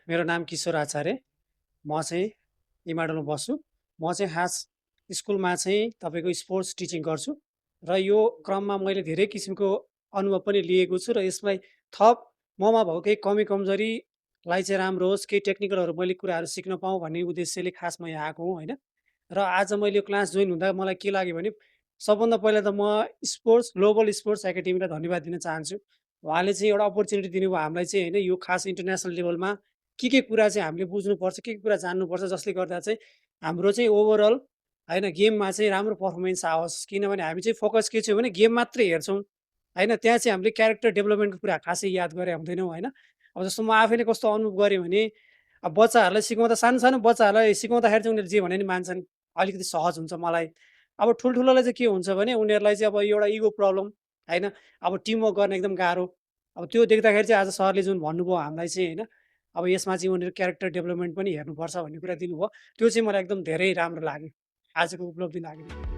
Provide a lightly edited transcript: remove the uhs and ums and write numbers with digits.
मेरो नाम किशोर आचार्य। म चाहिँ इमाडोलमा बस्छु। म चाहिँ खास स्कुलमा चाहिँ तपाईँको स्पोर्ट्स टिचिङ गर्छु र यो क्रममा मैले धेरै किसिमको अनुभव पनि लिएको छु र यसलाई थप ममा भएको केही कमी कमजोरीलाई चाहिँ राम्रो होस्, केही टेक्निकलहरू मैले कुराहरू सिक्न पाऊँ भन्ने उद्देश्यले खास म यहाँ आएको हुँ होइन। र आज मैले यो क्लास जोइन हुँदा मलाई के लाग्यो भने सबभन्दा पहिला त म ग्लोबल स्पोर्ट्स एकाडेमीलाई धन्यवाद दिन चाहन्छु। उहाँले चाहिँ एउटा अपर्च्युनिटी दिनुभयो हामीलाई चाहिँ होइन यो खास इन्टरनेसनल लेभलमा के कुरा चाहिँ हामीले बुझ्नुपर्छ, के कुरा जान्नुपर्छ जसले गर्दा चाहिँ हाम्रो चाहिँ ओभरअल होइन गेममा चाहिँ राम्रो पर्फर्मेन्स आओस्। किनभने हामी चाहिँ फोकस के छ भने गेम मात्रै हेर्छौँ, होइन? त्यहाँ चाहिँ हामीले क्यारेक्टर डेभलपमेन्टको कुरा खासै याद गरे हुँदैनौँ, होइन? अब जस्तो म आफैले कस्तो अनुभव गरेँ भने अब बच्चाहरूलाई सिकाउँदा सानो बच्चाहरूलाई सिकाउँदाखेरि चाहिँ उनीहरूले जे भने नि मान्छन्। अलिकति सहज हुन्छ मलाई। अब ठुल्ठुलोलाई चाहिँ के हुन्छ भने उनीहरूलाई चाहिँ अब एउटा इगो प्रब्लम, होइन? अब टिमवर्क गर्न एकदम गाह्रो। अब त्यो देख्दाखेरि चाहिँ आज सरले जुन भन्नुभयो हामीलाई चाहिँ होइन, अब यसमा चाहिँ उनीहरू क्यारेक्टर डेभलपमेन्ट पनि हेर्नुपर्छ भन्ने कुरा दिनुभयो। त्यो चाहिँ मलाई एकदम धेरै राम्रो लाग्यो। आजको उपलब्धि लाग्यो।